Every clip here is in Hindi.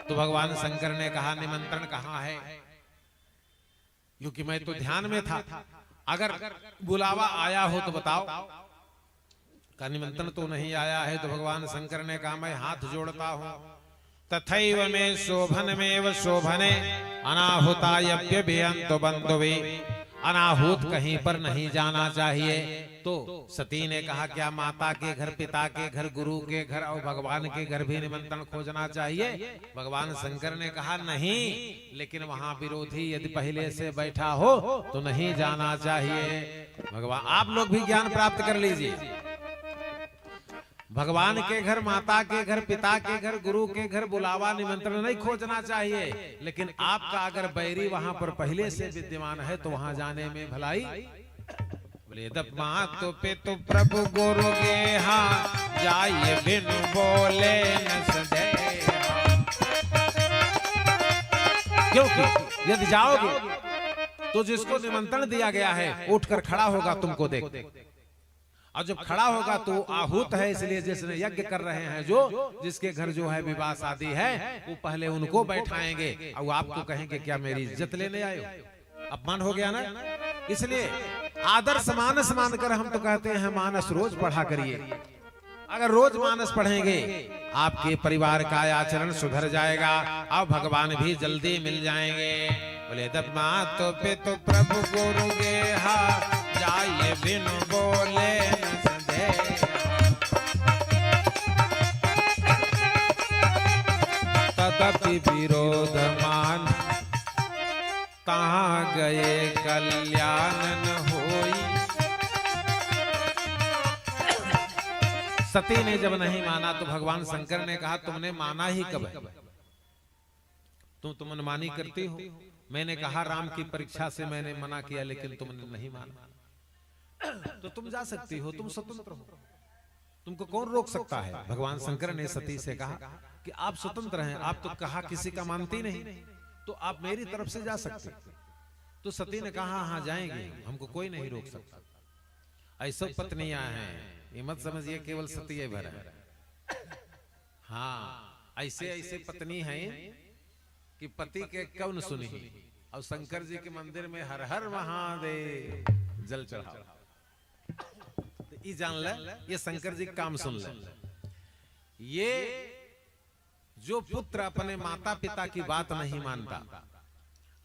तो भगवान शंकर ने कहा निमंत्रण कहाँ है, क्योंकि मैं तो ध्यान में था, अगर बुलावा आया हो तो बताओ। का निमंत्रण तो नहीं आया है। तो भगवान शंकर ने कहा मैं हाथ जोड़ता हूं, तथैव में शोभनमेव शोभने अनाहुतायभ्यभियन्तु बन्धुवे, अनाहुत कहीं पर नहीं जाना चाहिए। तो सती ने कहा क्या माता के घर, पिता के घर, गुरु के घर और भगवान के घर भी निमंत्रण खोजना चाहिए? भगवान शंकर ने कहा नहीं, लेकिन वहां विरोधी यदि पहले से बैठा हो तो नहीं जाना चाहिए। भगवान, आप लोग भी ज्ञान प्राप्त कर लीजिए। भगवान के घर, माता के घर, पिता के घर, गुरु के घर बुलावा निमंत्रण नहीं खोजना चाहिए, लेकिन आपका अगर बैरी वहां पर पहले से विद्यमान है तो वहां जाने में भलाई। बोले मातु पितु प्रभु गुरु गेहा, जाइए बिनु बोले न सदैहा। क्योंकि यदि जाओगे तो जिसको निमंत्रण दिया गया है उठकर खड़ा होगा तुमको देख, और जब खड़ा होगा तो आहूत है, इसलिए जिसने यज्ञ कर रहे हैं, जो जिसके घर जो है विवाह शादी है, वो पहले उनको बैठाएंगे और आपको कहेंगे क्या मेरी इज्जत लेने आए हो? अपमान हो गया ना। इसलिए आदर मानस मानकर हम तो कहते हैं मानस रोज पढ़ा करिए। अगर रोज मानस पढ़ेंगे आपके परिवार का आचरण सुधर जाएगा और भगवान भी जल्दी मिल जाएंगे। बोले तब मातु पितु प्रभु गुरु गेहा, जाइए बिनु बोले न सदैहा। तदपि विरोध मान कहाँ गए कल्याण न होई। सती ने जब नहीं माना तो भगवान शंकर ने कहा तुमने माना ही कब है? तुम मनमानी करती हो। मैंने कहा राम की परीक्षा से मैंने मना किया, लेकिन तुमने नहीं माना। तो तुम जा सकती हो, तुम स्वतंत्र हो, तुमको कौन रोक सकता है? भगवान शंकर ने सती से कहा कि आप स्वतंत्र हैं, आप तो कहा किसी का मानती नहीं, तो आप मेरी तरफ से जा सकते। तो सती ने कहा हाँ जाएंगे, हमको कोई नहीं रोक सकता। ऐसा पत्नियां हैं, ये मत समझिए केवल सती भर है। हाँ, ऐसे ऐसे पत्नी हैं कि पति के कौन सुनी। और शंकर जी के मंदिर में हर हर महादेव जल चढ़ाओ, ये जान ले, ये शंकर जी काम सुन ले। ये जो पुत्र अपने माता पिता की बात नहीं मानता,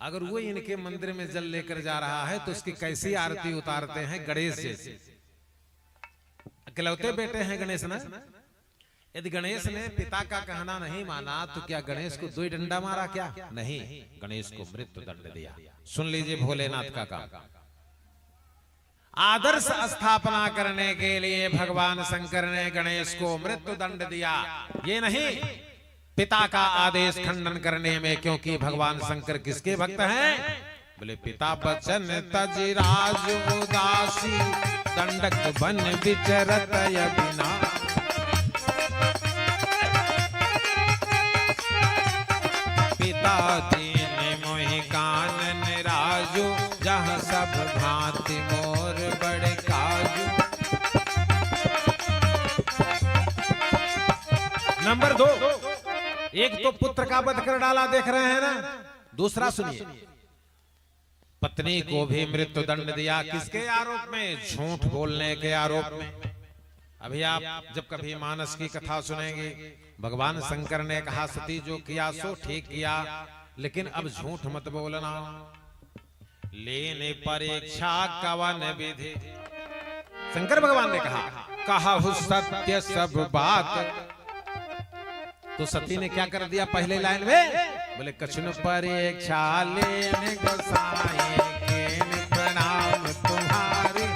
अगर वो इनके मंदिर में जल लेकर जा रहा है तो उसकी कैसी आरती उतारते हैं, गणेश जैसे। इकलौते बेटे हैं गणेश ना। यदि गणेश ने पिता का कहना नहीं माना तो क्या गणेश को 2 डंडा मारा क्या? नहीं, गणेश को मृत्यु दंड दिया। सुन लीजिए भोलेनाथ का काम। आदर्श स्थापना करने के लिए भगवान शंकर ने गणेश को मृत्यु दंड दिया। ये नहीं पिता का आदेश खंडन करने में, क्योंकि भगवान शंकर किसके भक्त हैं? बोले पिता बचन तज राज उदासी, दंडक बन विचरत बिना। पिता दीन मोहि कानन राजू, जहाँ सब भांति मोर बड़े काजू। नंबर 2, एक तो पुत्र का वध कर डाला, देख रहे हैं ना। दूसरा सुनिए, पत्नी को भी मृत्यु दंड दिया। किसके आरोप में? झूठ बोलने के आरोप में। अभी आप जब कभी मानस की कथा सुनेंगे, भगवान शंकर ने कहा सती जो किया सो ठीक किया, लेकिन अब झूठ मत बोलना। लेने परीक्षा कवन विधि, शंकर भगवान ने कहा सत्य सब बात। तो सती ने क्या कर दिया पहले लाइन में? बोले कछुन परीक्षा लेने गोसाई के प्रणाम तुम्हारे।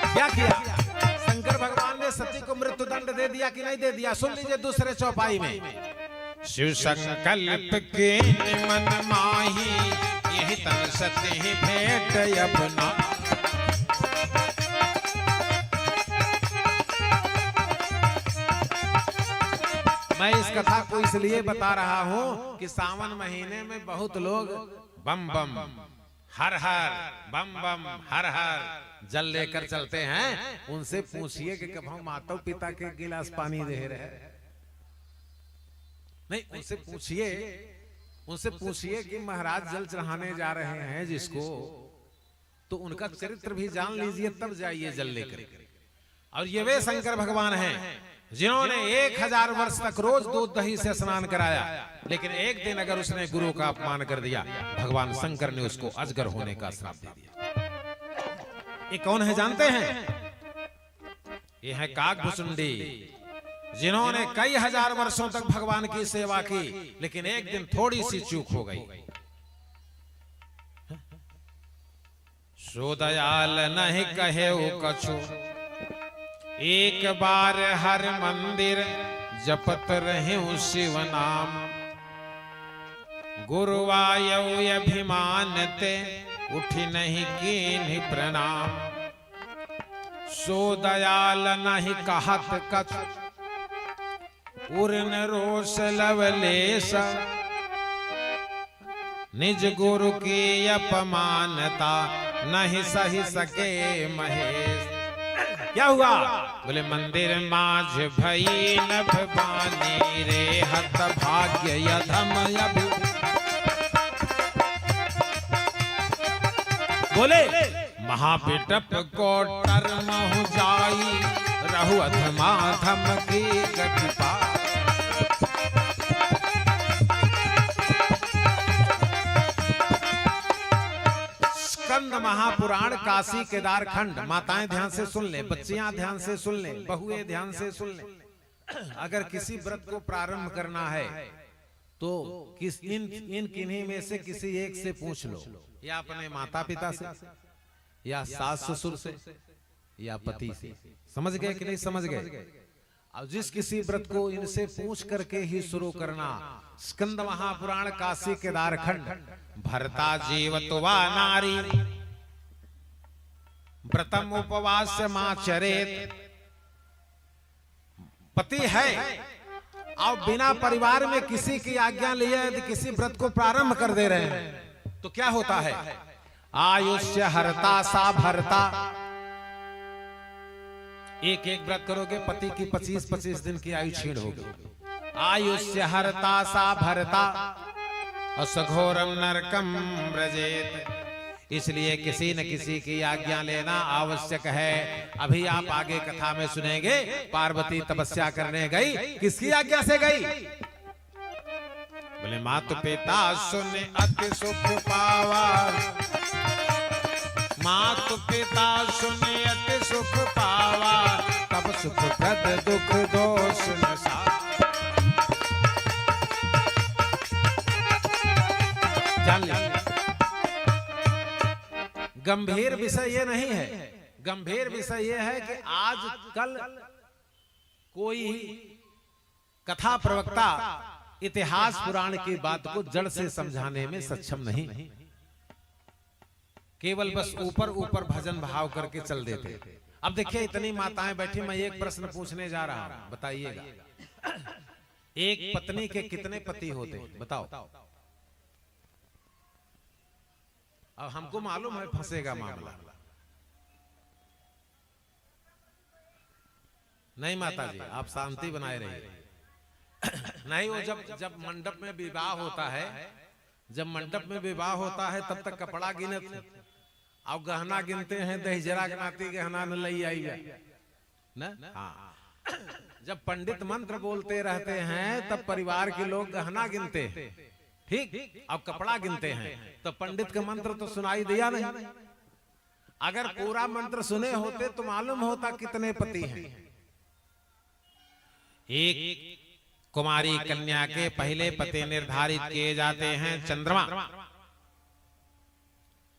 क्या किया? शंकर भगवान ने सती को मृत्यु दंड दे दिया कि नहीं दे दिया? सुन लीजिए दूसरे चौपाई में। शिव संकल्प के मन माही, यही तन सती भेंट अपना। मैं इस कथा को इसलिए बता रहा हूं कि सावन महीने में बहुत लोग बम बम हर हर बम बम हर हर जल लेकर चलते हैं, उनसे पूछिए कि कब हम माता पिता के गिलास पानी दे रहे हैं। नहीं, उनसे पूछिए कि महाराज जल चढ़ाने जा रहे हैं जिसको, तो उनका चरित्र भी जान लीजिए, तब जाइए जल लेकर। और ये वे शंकर भगवान हैं जिन्होंने 1000 वर्ष तक रोज दूध दही से स्नान कराया, लेकिन एक दिन अगर उसने गुरु का अपमान कर दिया, भगवान शंकर ने उसको अजगर होने का श्राप दे दिया। ये कौन है जानते हैं? ये है काकभुसुंडी, जिन्होंने कई हजार वर्षों तक भगवान की सेवा की, लेकिन एक दिन थोड़ी सी चूक हो गई। सो दयाल नहीं कहे कछु, एक बार हर मंदिर जपत रहे शिव नाम। गुरुवायु अभिमान ते उठी नहीं कीन्ही प्रणाम। सो दयाल नहीं कहत कछु, उर्न रोष लवलेश। निज गुरु की अपमानता नहीं सही सके महेश। क्या हुआ? बोले मंदिर माझ भई नभ बानी रे, हत भाग्य यधम अभि। बोले महापिटप को टर्महु जाई, रहु अधमाधम की गति पा। स्कंद महापुराण काशी केदार खंड। माताएं ध्यान से सुन ले, बच्चियां ध्यान से सुन ले, बहुएं ध्यान से सुन ले। अगर किसी व्रत को प्रारंभ करना है तो इन किन्हीं में से किसी एक से पूछ लो, या अपने माता पिता से, या सास ससुर से, या पति से। समझ गए कि नहीं समझ गए? अब जिस किसी व्रत को इनसे पूछ करके ही शुरू करना। स्कंद महापुराण काशी केदार खंड। भरता जीवत्वा नारी, व्रतम उपवास माचरेत। पति है और बिना परिवार में किसी की आज्ञा लिए यदि किसी व्रत को प्रारंभ कर दे रहे हैं तो क्या होता है? आयुष्य हरता सा भरता। एक एक व्रत करोगे पति की 25-25 दिन की आयु छीण होगी। आयुष्य हरता सा भरता असघोरम नरकम व्रजेत। इसलिए किसी न किसी की आज्ञा लेना आवश्यक है। अभी आप आगे कथा में सुनेंगे, पार्वती तपस्या करने गई, किसकी आज्ञा से गई? बोले मातु पिता सुन अति सुख पावा। मातु पिता सुन अति सुख पावा, तब सुख प्रद दुख दोष न सा। जान ले, गंभीर विषय ये नहीं है। गंभीर विषय ये है कि आज कल कोई कथा प्रवक्ता इतिहास पुराण की बात को जड़ से समझाने में सक्षम नहीं, केवल बस ऊपर ऊपर भजन भाव करके चल देते। अब देखिए इतनी माताएं बैठी, मैं एक प्रश्न पूछने जा रहा हूं, बताइएगा। एक पत्नी के कितने पति होते हैं बताओ? अब हमको मालूम है फंसेगा मामला। नहीं माता जी, आप शांति बनाए रहिए। नहीं, वो जब मंडप में विवाह होता है, जब मंडप में विवाह होता है तब तक कपड़ा गिनते और गहना गिनते हैं। दहिजरा गनाती गहना न लई आई न। हाँ, जब पंडित मंत्र बोलते रहते हैं तब परिवार के लोग गहना गिनते हैं, ठीक, अब कपड़ा गिनते हैं। तो पंडित का मंत्र तो सुनाई दिया नहीं। अगर पूरा मंत्र सुने होते तो मालूम होता कितने पति हैं। एक कुमारी कन्या के पहले पति निर्धारित किए जाते हैं चंद्रमा।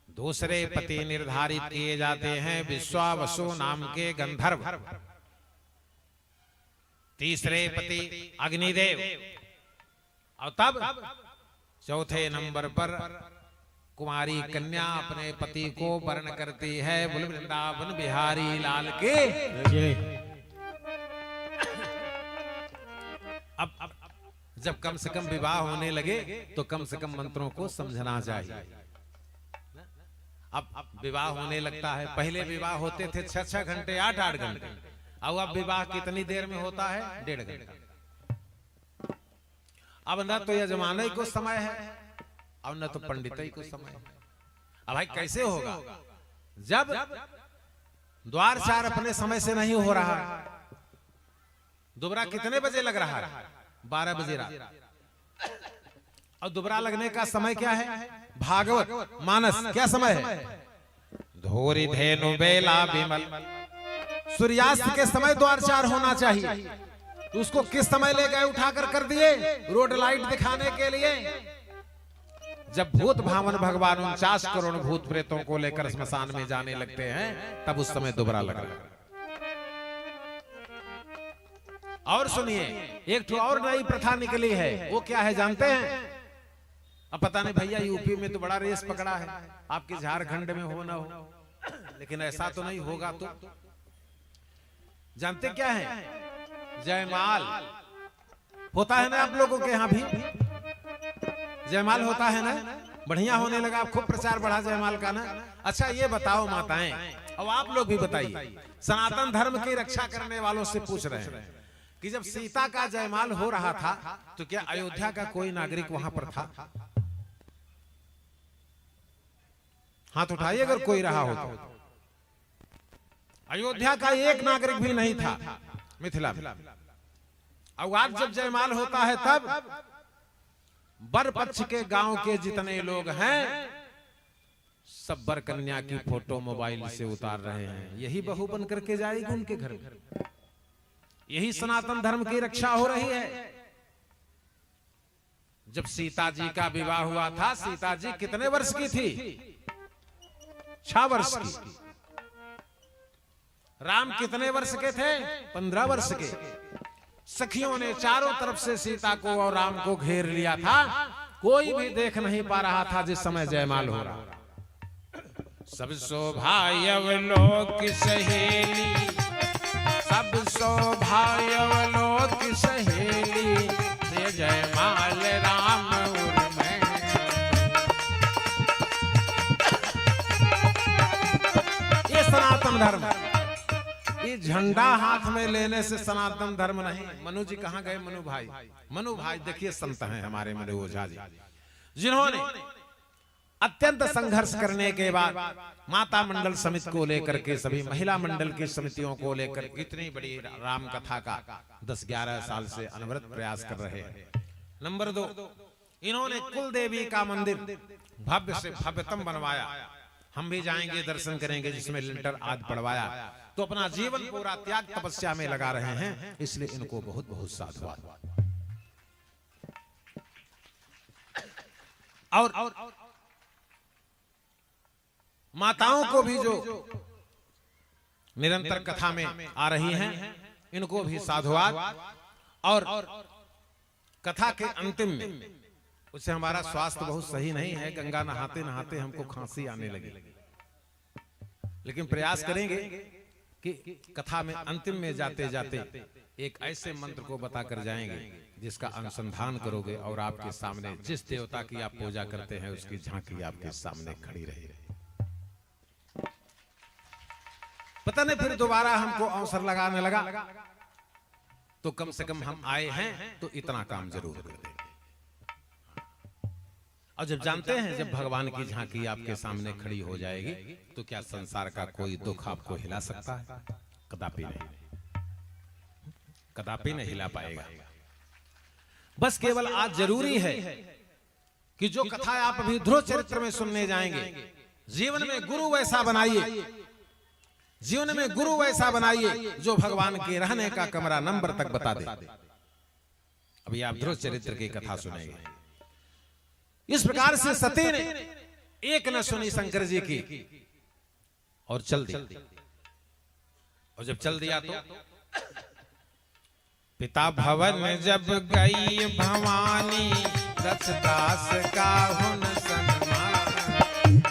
दूसरे पति निर्धारित किए जाते हैं विश्वावसु नाम के गंधर्व। तीसरे पति अग्निदेव। और तब चौथे नंबर पर कुमारी कन्या अपने पति को वर्ण करती है। बोल वृंदावन बिहारी लाल के। अब जब कम से कम विवाह होने लगे तो कम से कम मंत्रों को समझना चाहिए। अब विवाह होने लगता है। पहले विवाह होते थे 6-6 घंटे 8-8 घंटे, और अब विवाह कितनी देर में होता है? 1.5 घंटा। अब न तो यजमानी को समय है और न तो पंडित को समय है। अब भाई कैसे होगा जब द्वार चार अपने समय से नहीं हो रहा? दुबरा कितने बजे लग रहा है? 12 बजे रात। और दुबरा लगने का समय क्या है? भागवत मानस क्या समय है? धोरी धेनु बेला विमल। सूर्यास्त के समय द्वार चार होना चाहिए, तो उसको किस समय ले गए उठाकर कर दिए? रोड लाइट दिखाने के लिए। जब भूत भावन भगवान 49 करोड़ भूत प्रेतों को लेकर स्मशान में जाने लगते हैं, तब उस समय दुबरा लगा। और सुनिए, एक तो और नई प्रथा निकली है, वो क्या है जानते हैं? अब पता नहीं भैया, यूपी में तो बड़ा रेस पकड़ा है, आपके झारखंड में हो ना हो, लेकिन ऐसा तो नहीं होगा। तो जानते क्या है? जयमाल होता है ना आप लोगों के यहाँ भी? जयमाल होता है ना? बढ़िया होने लगा, खूब प्रचार बढ़ा जयमाल का ना। अच्छा ये बताओ माताएं, अब आप लोग भी बताइए, सनातन धर्म की रक्षा करने वालों से पूछ रहे हैं कि जब सीता का जयमाल हो रहा था तो क्या अयोध्या का कोई नागरिक वहां पर था? हाथ उठाइए अगर कोई रहा हो तो। अयोध्या का एक नागरिक भी नहीं था मिथिला में। और आज जब जयमाल होता है तब वर पक्ष के गांव के जितने लोग हैं सब वर कन्या की फोटो मोबाइल से उतार रहे हैं। यही बहू बन करके जाएगी उनके घर में। यही सनातन धर्म की रक्षा हो रही है। जब सीता जी का विवाह हुआ था, सीता जी कितने वर्ष की थी? 6 वर्ष की। राम कितने वर्ष के थे? 15 वर्ष के। सखियों ने चारों तरफ से सीता को और राम को घेर लिया था, कोई भी देख नहीं पा रहा था जिस समय जयमाल हो रहा। सब शोभायवलोक सहेली, सब शोभायवलोक सहेली, ये जयमाल राम उर्मे। ये सनातन धर्म। ये झंडा हाथ में लेने से सनातन धर्म नहीं। मनु जी कहां गए? मनु भाई, मनु भाई देखिए संत हैं हमारे मनु ओझा जी, जिन्होंने अत्यंत संघर्ष करने के बाद माता मंडल समिति को लेकर के, सभी महिला मंडल की समितियों को लेकर इतनी बड़ी राम कथा का 10-11 साल से अनवरत प्रयास कर रहे हैं। नंबर 2, इन्होंने कुल देवी का मंदिर भव्य से भव्यतम बनवाया। हम भी जाएंगे, दर्शन करेंगे, जिसमें लिंटर आदि पड़वाया। तो अपना जीवन पूरा त्याग तपस्या में लगा रहे हैं, इसलिए इनको बहुत बहुत साधुवाद। और माताओं को भी जो निरंतर कथा में आ रही हैं, इनको भी साधुवाद। और कथा के अंतिम में, उससे हमारा स्वास्थ्य बहुत सही नहीं है, गंगा नहाते नहाते हमको खांसी आने लगी, लेकिन प्रयास करेंगे कि कथा में अंतिम में जाते जाते एक ऐसे मंत्र को बताकर जाएंगे जिसका अनुसंधान करोगे और आपके सामने जिस देवता की आप पूजा करते हैं उसकी झांकी आपके सामने खड़ी रहेगी। पता नहीं फिर दोबारा हमको अवसर लगाने लगा, तो कम से कम हम आए हैं तो इतना काम जरूर कर देंगे। और जब जानते हैं जब भगवान की झांकी आपके सामने खड़ी हो जाएगी तो क्या संसार का कोई दुख आपको हिला सकता है? कदापि नहीं, कदापि नहीं हिला पाएगा। बस केवल आज जरूरी है कि जो कथा आप अभी ध्रुव चरित्र में सुनने जाएंगे, जीवन में गुरु वैसा बनाइए, जीवन में गुरु वैसा बनाइए जो भगवान के रहने का कमरा नंबर तक बता दे। अभी आप ध्रुव चरित्र की कथा सुनेंगे। इस प्रकार से सती ने एक न सुनी शंकर जी की और चल दी। और जब चल दिया तो पिता भवन जब गई भवानी, रसदास का हुन सन्मान।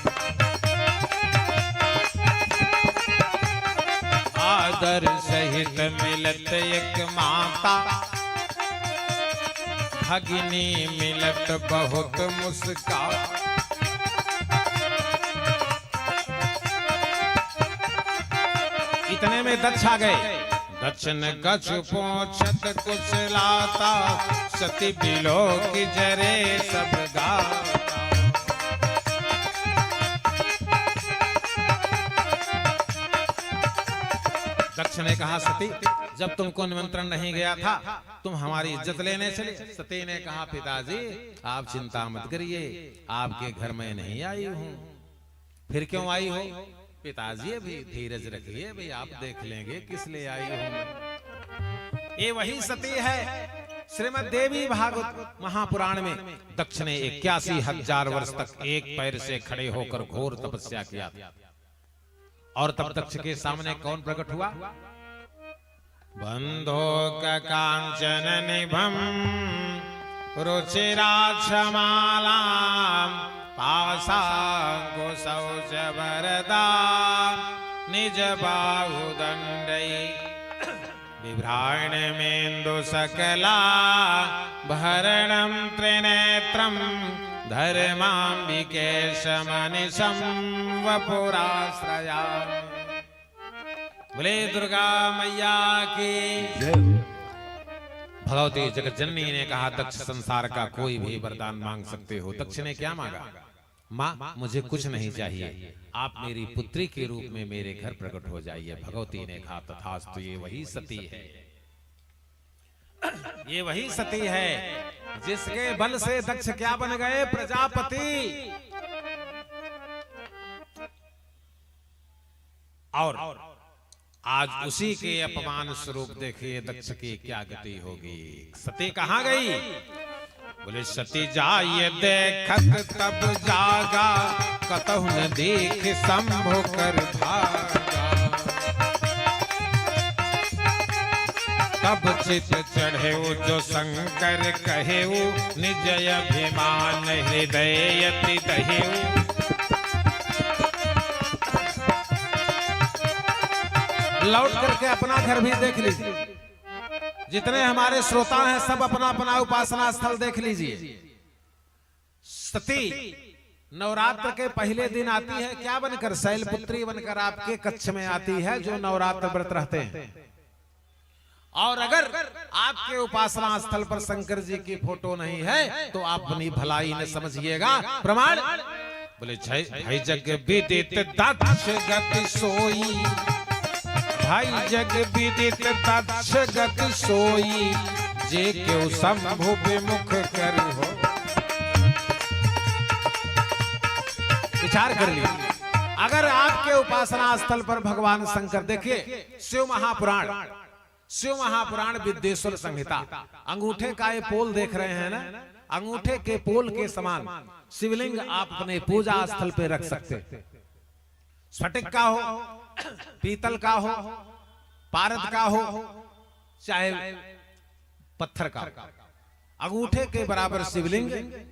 आदर सहित मिलत एक माता, भगिनी मिलत बहुत मुस्कान। इतने में दक्ष आ गए। दक्ष ने कछु पोछत कुशलाता, सती बिलो की जरे सब गाता। दक्ष ने कहा सती, जब तुमको निमंत्रण नहीं गया था तुम हमारी इज्जत लेने चले। सती ने कहा पिताजी आप चिंता मत करिए, आपके घर में नहीं आई हूं। फिर क्यों आई हो? पिताजी अभी धीरज रखिए, भाई आप देख लेंगे किस लिए आई हूं। ये वही सती है श्रीमद् देवी भागवत महापुराण में। दक्ष ने 81,000 वर्ष तक एक पैर से खड़े होकर घोर तपस्या किया। और तब दक्ष के सामने कौन प्रकट हुआ? बंधो कांचन निभम रुचिराक्षमाला, पाशांकुशौच वरदा, निज बाहुदंडै, बिभ्राणमेन्दु सकला, भरणं त्रिनेत्रं, धर्मांबिके शमनिशं वपुराश्रयामि। बोले दुर्गा मैया की जय। भगवती जगत जननी ने कहा दक्ष संसार का कोई भी वरदान मांग सकते हो। दक्ष ने क्या मांगा? माँ मुझे कुछ नहीं चाहिए, आप मेरी पुत्री के रूप में मेरे घर प्रकट हो जाइए। भगवती ने कहा तथास्तु। ये वही सती है, ये वही सती है जिसके बल से दक्ष क्या बन गए? प्रजापति। और आज उसी के अपमान स्वरूप देखिए दक्ष की क्या गति होगी। सती कहां गई? बोले सती जाइए देखत तब जागा, कतहु न देख शंभु कर भागा। तब चित चढ़े जो शंकर कहे, निज अभिमान हृदय यति दहेऊ। लौट करके अपना घर भी देख लीजिए। जितने हमारे श्रोता हैं सब अपना अपना उपासना स्थल देख लीजिए। सती नवरात्र के पहले दिन आती है क्या बनकर? शैलपुत्री बनकर आपके कक्ष में आती है जो नवरात्र व्रत रहते हैं। और अगर आपके उपासना स्थल पर शंकर जी की फोटो नहीं है तो आप अपनी भलाई न समझिएगा। प्रमाण बोले भाई जग विदित दक्ष गति सोई, भाई जग विदित दक्ष गति सोई, जे क्यों शंभु विमुख कर हो। विचार कर लीजिए, अगर आपके उपासना स्थल पर भगवान शंकर, देखिए शिव महापुराण, शिव महापुराण विद्येश्वर संहिता, अंगूठे का ये पोल देख रहे हैं ना, अंगूठे के पोल के समान शिवलिंग आप अपने पूजा स्थल पे रख सकते। स्फटिक का हो, पीतल का हो, पारद का हो, चाहे पत्थर का, अंगूठे के बराबर शिवलिंग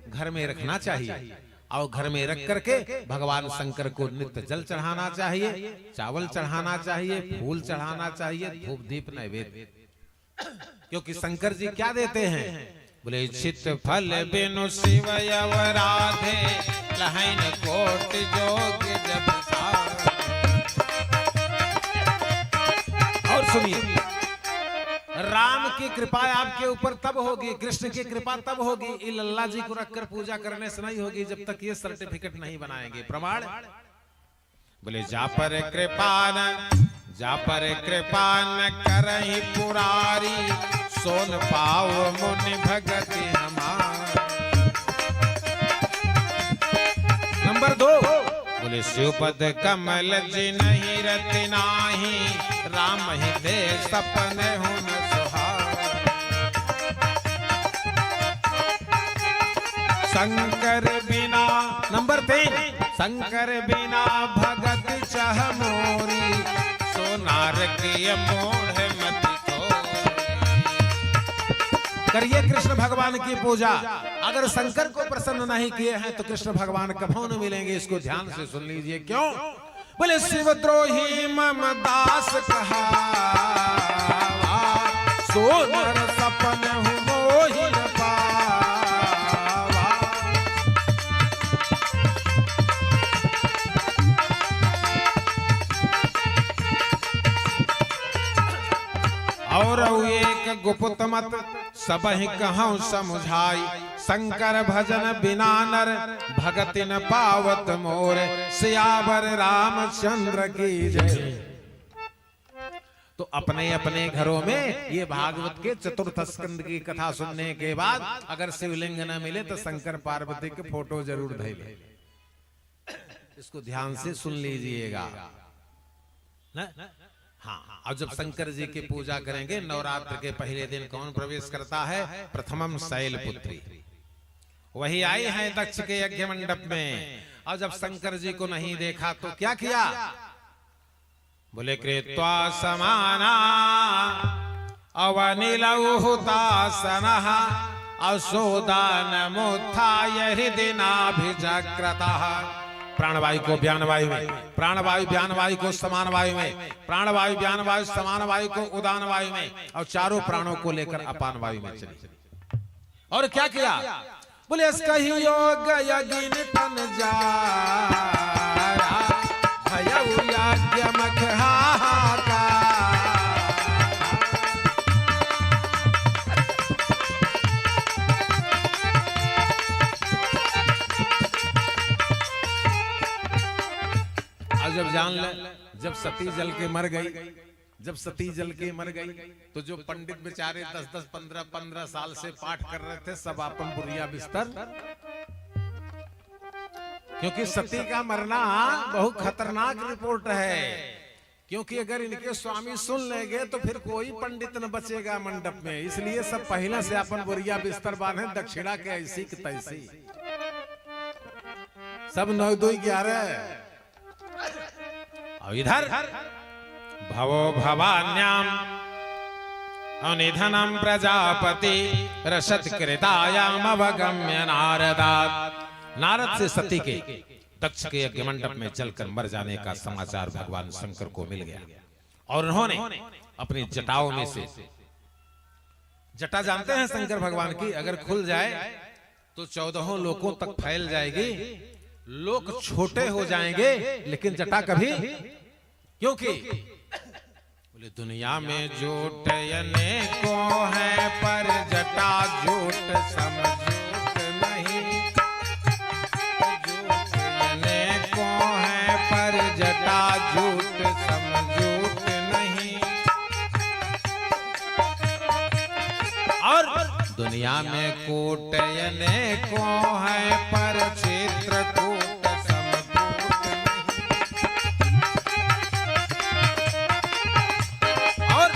घर में रखना चाहिए। और घर में रख करके भगवान शंकर को नित्य जल चढ़ाना चाहिए, चावल चढ़ाना चाहिए, फूल चढ़ाना चाहिए, धूप दीप नैवेद्य। क्योंकि शंकर जी क्या देते हैं? बोले चित फल बिनु शिव अवराधे, लहन कोट जोग जब सार। और सुनिए, राम की कृपा आपके ऊपर तब होगी, कृष्ण की कृपा तब होगी, ये लल्ला जी को रखकर पूजा करने से नहीं होगी जब तक ये सर्टिफिकेट नहीं बनाएंगे। प्रमाण बोले जा पर कृपा न करहि पुरारी, सोन पाओ मुनि भगति हमार। नंबर 2 बोले शिवपद कमल जी नहीं रति नाही, राम ही दे सपने हो न सुहार। शंकर बिना, नंबर 3 शंकर बिना भगत चाह मोरी, सोनार की मोढ़ मत करिए कृष्ण भगवान की पूजा। अगर शंकर को प्रसन्न नहीं किए हैं तो कृष्ण भगवान कभू न मिलेंगे। इसको ध्यान से सुन लीजिए। क्यों? बोले शिवद्रोही मम दास कहा, सोनर सपन हूँ मोहि न पावा। और एक गुप्त मत सबहि कहूँ समुझाई, शंकर भजन बिना नर भगति न पावत मोर, सियावर रामचंद्र की जय। तो अपने अपने घरों में ये भागवत के चतुर्थ स्कंद की कथा सुनने के बाद अगर शिवलिंग न मिले तो शंकर पार्वती के फोटो जरूर धैल। इसको ध्यान से सुन लीजिएगा ना। हाँ, और जब शंकर जी की पूजा करेंगे नवरात्र के पहले दिन कौन प्रवेश करता है? प्रथमम शैलपुत्री, वही आई है दक्ष के यज्ञ मंडप में। और जब शंकर जी को नहीं देखा तो क्या किया? बोले कृत्वा समाना अवनिलहुतासनः असोदानमुत्थाय हृदिनाभिचक्रतः। प्राणवायु को व्यान वायु में, प्राणवायु व्यान वायु को समान वायु में, प्राणवायु व्यान वायु समान वायु को उदान वायु में, और चारों प्राणों को लेकर अपान वायु में चली। और क्या किया? बोले इसका ही योग यज्ञ तन जा जब जान ले, जब सती जल के मर गई, जब सती जल के मर गई तो जो पंडित बेचारे 10-10, 15-15 साल से पाठ कर रहे थे सब अपन बुरिया बिस्तर, क्योंकि सती का मरना बहुत खतरनाक रिपोर्ट है। क्योंकि अगर इनके स्वामी सुन लेंगे तो फिर कोई पंडित न बचेगा मंडप में, इसलिए सब पहले से अपन बुरिया बिस्तर बांधे, दक्षिणा के ऐसी की तैसी, सब 9-2-11। और इधर भवो भवान्याम अनिधनम प्रजापति रसत कृतायाम अवगम्य नारदात। नारद से सती के दक्ष के यज्ञ मंडप में चलकर मर जाने का समाचार भगवान शंकर को मिल गया, और उन्होंने अपनी जटाओं में से, जटा जानते हैं शंकर भगवान की, अगर खुल जाए तो 14 लोकों तक फैल जाएगी, लोक छोटे हो जाएंगे, लेकिन जटा कभी, क्योंकि बोले दुनिया में जोट अनेको है पर जटा जोट समझोट नहीं, जोट अनेको है पर जटा जोट समझोट नहीं। और दुनिया में कोट अनेको है पर क्षेत्र कोट समझोट नहीं। और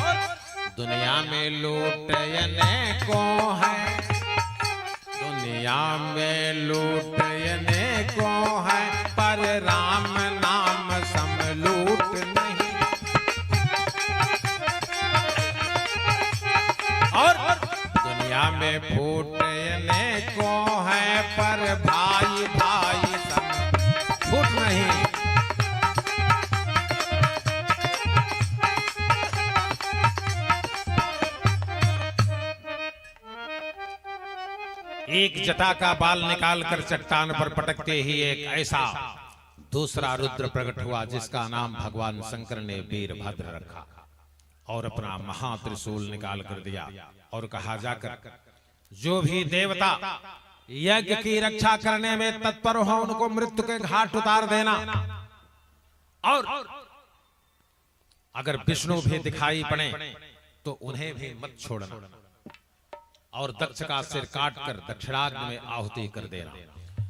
दुनिया में लूट अनेको है, दुनिया में लूट अनेको है पर राम नाम समलूट नहीं। और दुनिया में फूट अनेको है पर भाई भाई सम फूट नहीं। एक जटा का बाल निकालकर चट्टान पर पटकते ही एक ऐसा दूसरा रुद्र प्रकट हुआ जिसका नाम भगवान शंकर ने वीरभद्र रखा, और अपना महात्रिशूल निकाल कर दिया और कहा जाकर जो भी देवता यज्ञ की रक्षा करने में तत्पर हो उनको मृत्यु के घाट उतार देना, और अगर विष्णु भी दिखाई पड़े तो उन्हें भी मत छोड़ना, और दक्ष का सिर काटकर दक्षिणाग्नि में आहुति कर देना।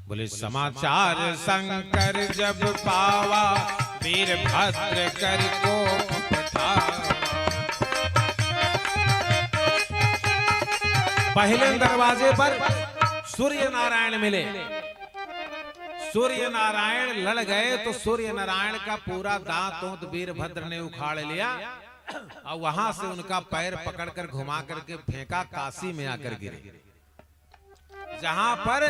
बोले समाचार शंकर जब पावा वीरभद्र कर को पठावा। पहले दरवाजे पर सूर्य नारायण मिले, सूर्य नारायण लड़ गए तो सूर्य नारायण का पूरा दांत वीरभद्र ने उखाड़ लिया, और वहां से उनका पैर पकड़कर घुमा करके फेंका, काशी में आकर गिरे, जहां पर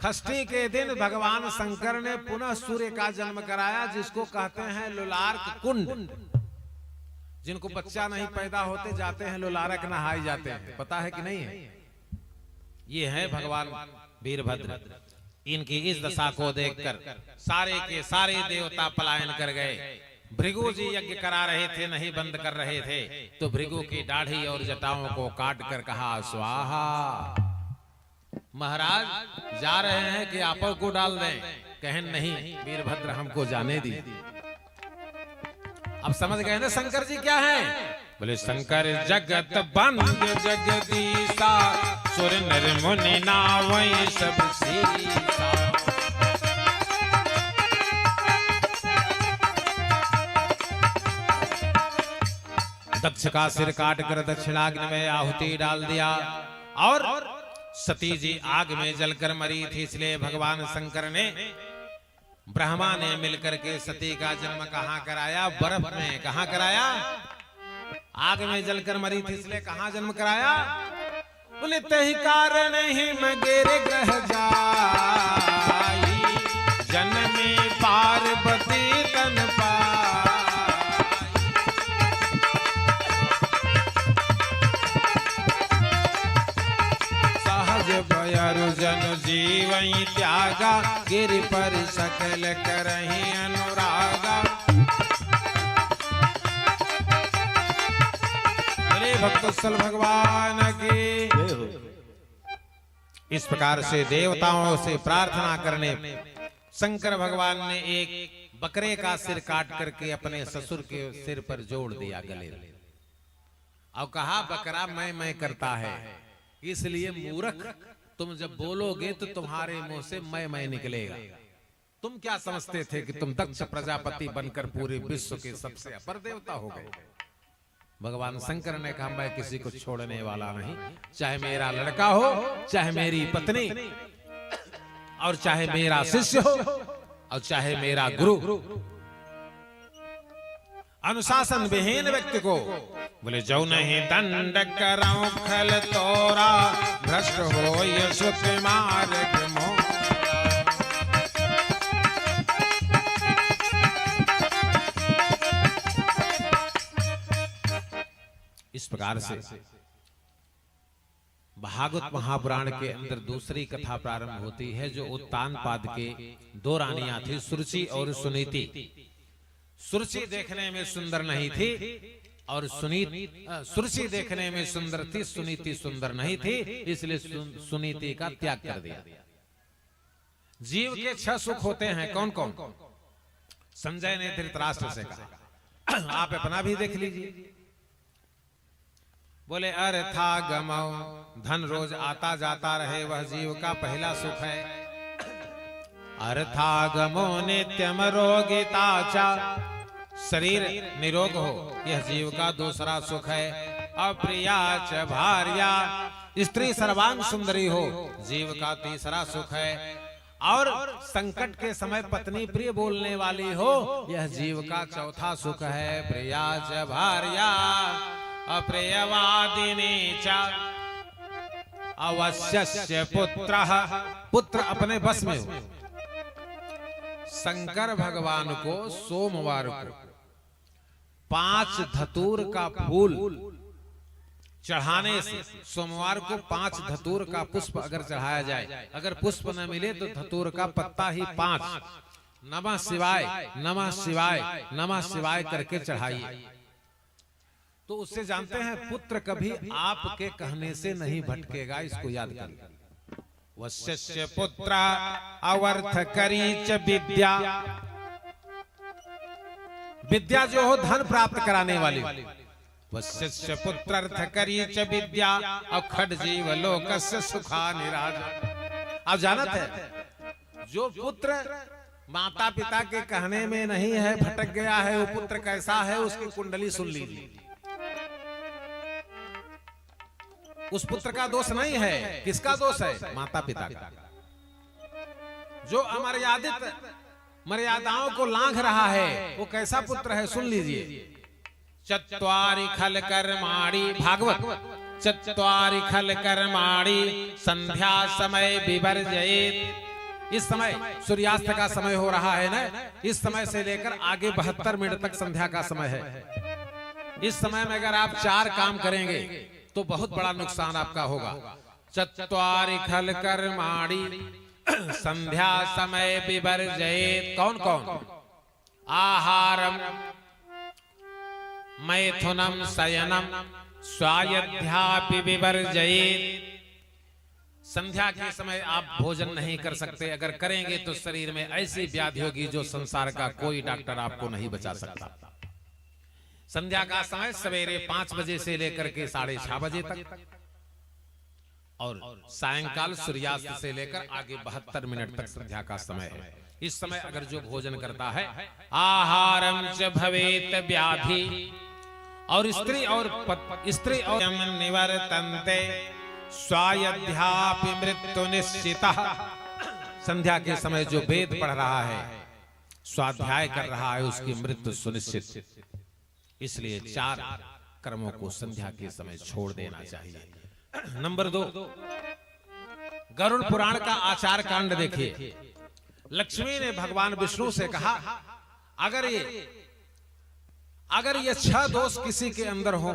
षष्ठी के दिन भगवान शंकर ने पुनः सूर्य का जन्म कराया, जिसको कहते हैं लुलार्क कुंड। जिनको बच्चा नहीं पैदा होते जाते हैं लुलारक नहाए जाते हैं, पता है कि नहीं है? ये है भगवान वीरभद्र। इनकी इस दशा को देखकर सारे के सारे देवता पलायन कर गए। भृगु जी यज्ञ करा रहे थे, नहीं बंद कर रहे थे, तो भृगु की दाढ़ी और जटाओं को काट कर कहा स्वाहा। महाराज जा रहे हैं कि आपो को डाल दें? कहें नहीं वीरभद्र हमको जाने दी। अब समझ गए ना शंकर जी क्या है? बोले शंकर जगत बंद जगदीशा, सुर नर मुनि नावै सब सीसा। दक्ष का सिर काट कर दक्षिणाग्नि में आहुति डाल दिया और सती जी आग में जलकर मरी थी। इसलिए भगवान शंकर ने, ब्रह्मा ने मिलकर के सती का जन्म कहां कराया? बर्फ में। कहां कराया? आग में जलकर मरी थी, इसलिए कहां जन्म कराया? बोले तही कारण ही मगेरे ग्रह जाई, जन्मी पार्वती तन पाई। जन जीवई त्यागा, गिरि पर सकल करहि अनुरागा। बोले भक्तवत्सल भगवान की। इस प्रकार से देवताओं से प्रार्थना करने शंकर भगवान ने एक बकरे का सिर काट करके अपने ससुर के सिर पर जोड़ दिया गले। और कहा बकरा मैं करता है, इसलिए मूर्ख तुम जब बोलोगे तो तुम्हारे मुंह से मैं निकलेगा। तुम क्या समझते थे कि तुम दक्ष प्रजापति बनकर पूरे विश्व के सबसे अपर देवता हो गए? भगवान शंकर ने कहा मैं किसी को छोड़ने वाला नहीं, चाहे मेरा लड़का हो, चाहे मेरी पत्नी, और चाहे मेरा शिष्य हो, और चाहे मेरा गुरु। अनुशासन विहीन व्यक्ति को बोले जो नहीं दंड कराऊं खल तोरा, भ्रष्ट हो यशुक मार्ग मोरा। इस प्रकार से भागवत महापुराण के अंदर दूसरी कथा प्रारंभ होती है, जो उत्तानपाद के दो रानियां थी, सुरुचि और सुनीति। सुरुचि देखने में सुंदर नहीं थी और सुरुचि देखने में सुंदर थी, सुनीति सुंदर नहीं थी, इसलिए सुनीति का त्याग कर दिया। जीव के 6 सुख होते हैं, कौन कौन? संजय ने धृतराष्ट्र से कहा, आप अपना भी देख लीजिए। बोले अर्थागमो, धन रोज आता जाता रहे, वह जीव का पहला सुख है। अर्थागमो नित्यम रोगिता चा, शरीर निरोग हो, यह जीव का दूसरा सुख है। अप्रिया च भार्या, स्त्री सर्वांग सुंदरी हो, जीव का तीसरा सुख है। और संकट के समय पत्नी प्रिय बोलने वाली हो, यह जीव का चौथा सुख है। प्रिया च भार्या अप्रियवादिनी च, अवश्य पुत्रः, पुत्र अपने बस में हो। शंकर भगवान को सोमवार को 5 धतूर का फूल चढ़ाने से, सोमवार को 5 धतूर का पुष्प अगर चढ़ाया जाए, अगर पुष्प न मिले तो धतूर का पत्ता ही 5 नमः शिवाय नमः शिवाय नमः शिवाय करके चढ़ाइए, तो उससे जानते हैं पुत्र कभी आपके कहने से नहीं भटकेगा। इसको याद करिए। वश्य पुत्र अवर्थ करी च विद्या, विद्या जो हो धन प्राप्त कराने वाली। वश्य पुत्र अर्थ करी च विद्या, अखड जीव लोकस्य सुखा निराज। आप जानते हैं जो पुत्र माता पिता के कहने में नहीं है, भटक गया है, वो पुत्र कैसा है उसकी कुंडली सुन लीजिए। उस पुत्र का दोष नहीं है, किसका दोष है? माता पिता का। जो अमर्यादित मर्यादाओं को लांघ रहा है वो कैसा पुत्र है? सुन लीजिए। चत्वारि खल कर्माणि, भागवत, चत्वारि खल कर्माणि संध्या समय विवर्जयेत्। इस समय सूर्यास्त का समय हो रहा है ना, इस समय से लेकर आगे 72 मिनट तक संध्या का समय है। इस समय में अगर आप 4 काम करेंगे तो बहुत बड़ा नुकसान आपका होगा। चत्वारि खल कर्माणि संध्या समय विवर्जयेत्। कौन कौन? आहारम मैथुनम शयनम स्वायध्यापि विवर्जयेत्। संध्या के समय आप भोजन नहीं कर सकते, अगर करेंगे तो शरीर में ऐसी व्याधि होगी जो संसार का कोई डॉक्टर आपको नहीं बचा सकता। संध्या का समय सवेरे 5 बजे से लेकर के 6:30 बजे तक और सायंकाल सूर्यास्त से लेकर आगे 72 मिनट तक संध्या का समय है। इस समय अगर जो भोजन करता है, आहारम च भवेत व्याधि, और स्त्री और निवर्तन्ते स्वायध्यापि मृत्यु निश्चितः। संध्या के समय जो वेद पढ़ रहा है, स्वाध्याय कर रहा है, उसकी मृत्यु सुनिश्चित। इसलिए 4 कर्मों को संध्या के समय छोड़ देना चाहिए। नंबर 2, गरुड़ पुराण का आचार कांड देखिए। लक्ष्मी ने भगवान विष्णु से कहा, अगर ये 6 दोष किसी के अंदर हो,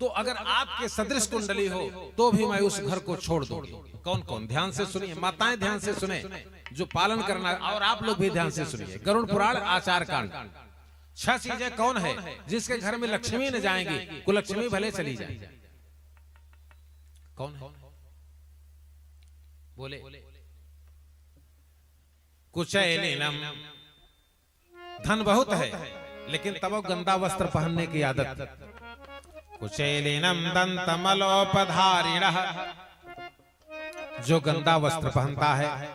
तो अगर आपके सदृश कुंडली हो तो भी मैं उस घर को छोड़ दूंगी। कौन कौन? ध्यान से सुनिए, माताएं ध्यान से सुने, जो पालन करना, और आप लोग भी ध्यान से सुनिए। गरुड़ पुराण आचार कांड। 6 चीजें कौन है जिसके घर में लक्ष्मी न जाएंगी, कुलक्ष्मी भले चली जाए। कौन है? बोले। कुचैलिनम, धन बहुत है लेकिन तब गंदा वस्त्र पहनने की आदत। कुचैलिनम दंतमलोपधारिणः, जो गंदा वस्त्र पहनता है।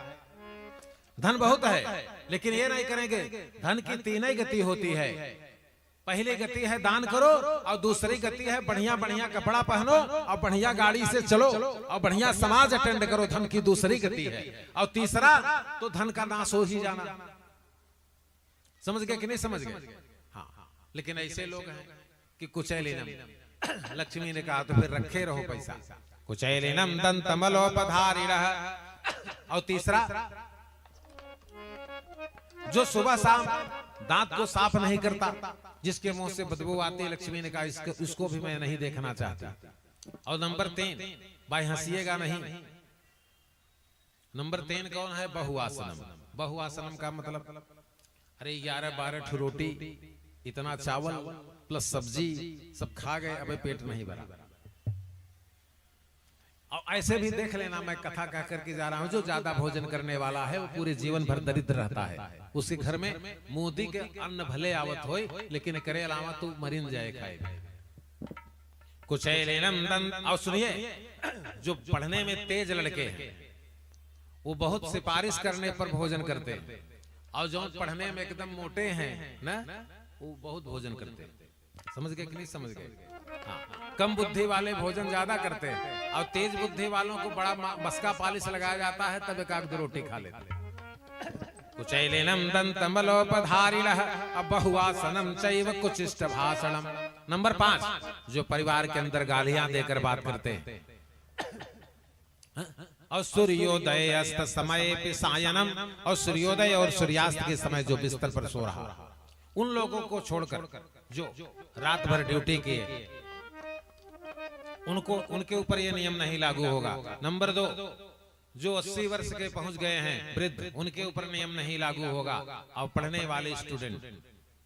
धन बहुत है लेकिन ये नहीं करेंगे। धन की 3 ही गति होती है। पहली गति है दान करो, और दूसरी गति है बढ़िया बढ़िया कपड़ा पहनो और बढ़िया गाड़ी से चलो और बढ़िया समाज अटेंड करो। धन की दूसरी गति है। और तीसरा तो धन का नाश हो ही जाना। समझ गए कि नहीं समझ गए? हाँ, लेकिन ऐसे लोग हैं कि कुचैलिनम, लक्ष्मी ने कहा तो फिर रखे रहो पैसा। कुचैलिनम दंतमलोपधारिणः। और तीसरा, जो सुबह शाम दांत को साफ नहीं करता, जिसके मुंह से बदबू आती है, लक्ष्मी ने कहा इसको भी मैं नहीं देखना चाहती। और नंबर 3, भाई हंसिएगा नहीं, नंबर 3 कौन है? बहुआसनम। बहुआसनम का मतलब, अरे 11-12 रोटी, इतना चावल प्लस सब्जी सब खा गए, अबे पेट नहीं भरा। और ऐसे भी देख लेना, मैं कथा कह करके जा रहा हूं, जो ज्यादा भोजन करने वाला है वो पूरे जीवन भर दरिद्र रहता है। उसके घर में मोदी के अन्न भले आवत होए, लेकिन करे अलावा तू मरिन जाए खाए। कुचैलिनम दंत। और सुनिए, जो पढ़ने में तेज लड़के हैं वो बहुत सिफारिश करने पर भोजन करते हैं, और जो पढ़ने में एकदम मोटे हैं ना, वो बहुत भोजन करते हैं। समझ गए कि नहीं समझ गए? हाँ, कम बुद्धि वाले भोजन ज्यादा करते हैं, और तेज बुद्धि वालों को बड़ा मस्का पालिश लगाया जाता है, तब 1-2 रोटी खा लेते हैं। कुचैलिनम दंतमलोपधारिणः बहुआसनम चैव कुचिष्ट भाषणम। नंबर 5, जो परिवार के अंदर गालियां देकर बात करते हैं। और सूर्योदय अस्त समय पे सायनम, और सूर्योदय और सूर्यास्त के समय जो बिस्तर पर सो रहा, उन लोगों को छोड़कर जो रात भर ड्यूटी किए, उनके ऊपर यह नियम नहीं लागू होगा। नंबर 2, जो 80 वर्ष के पहुंच गए हैं वृद्ध, उनके ऊपर नियम नहीं लागू होगा। और पढ़ने वाले स्टूडेंट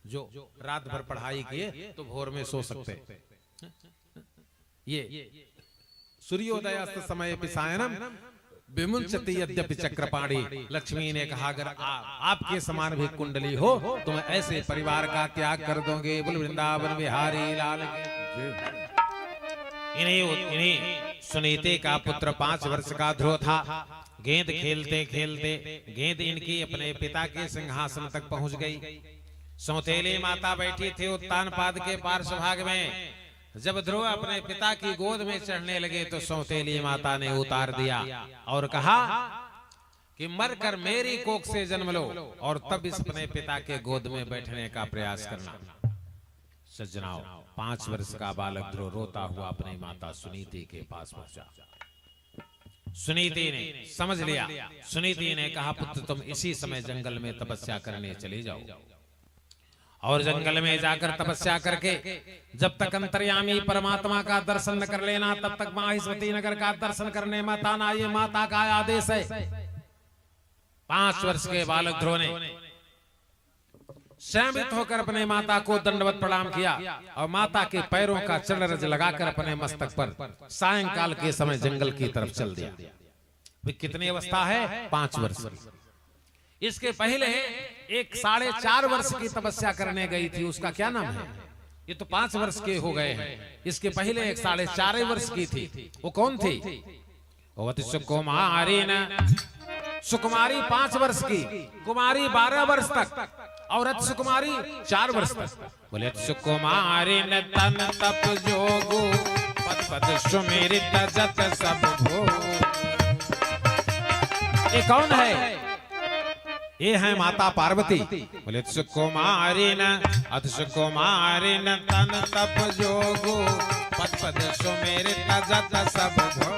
जो रात भर पढ़ाई किए तो भोर में सो सकते। ये सूर्योदयास्त समय पिसायनम विमुंचति यद्यपि चक्रपाणी। लक्ष्मी ने कहा, अगर आपके समान भी कुंडली हो तो मैं ऐसे परिवार का त्याग कर दोगे। बोल वृंदावन बिहारी लाल के। इन्हीं सुनीति का पुत्र 5 वर्ष का ध्रुव था। गेंद खेलते खेलते गेंद इनकी अपने पिता के सिंहासन तक पहुंच गई। सौतेली माता बैठी थी उत्तानपाद के पार्श्व भाग में। जब ध्रुव अपने पिता की गोद में चढ़ने लगे तो सौतेली माता ने उतार दिया और कहा कि मरकर मेरी कोख से जन्म लो और तब इस अपने पिता के गोद में बैठने का प्रयास करना। सज्जनाओ, 5 वर्ष का बालक ध्रुव रोता हुआ अपनी माता सुनीति के पास पहुंचा। सुनीति ने समझ लिया। सुनीति ने कहा, पुत्र तुम इसी समय जंगल में तपस्या करने चले जाओ और जंगल में जाकर तपस्या करके जब तक अंतर्यामी परमात्मा का दर्शन न कर लेना तब तक माहिष्मती नगर का दर्शन करने मत आना। ये माता का आदेश है। 5 वर्ष के बालक ध्रुव ने स्वयंभूत होकर अपने माता को दंडवत प्रणाम किया और माता के पैरों का चरणरज लगाकर अपने मस्तक पर सायंकाल के समय जंगल की तरफ चल दिया। कितनी अवस्था है? 5 वर्ष। इसके पहले एक 4.5 वर्ष की तपस्या करने गई थी, उसका क्या नाम है? ये तो 5 वर्ष के हो गए हैं। इसके पहले एक 4.5 वर्ष की थी, वो कौन थी? सुकुमारी न, सुकुमारी 5 वर्ष की, कुमारी 12 वर्ष तक और अत सुकुमारी 4 वर्ष तक। बोले सुकुमारी न तन तप जोगो पद पद सुमेरित जत सब भो। ये कौन है? ये है माता पार्वती। बोले सुकुमारी न अथ सुकुमारी न तन तप जोगो पद पद सुमेरित जत सब भो।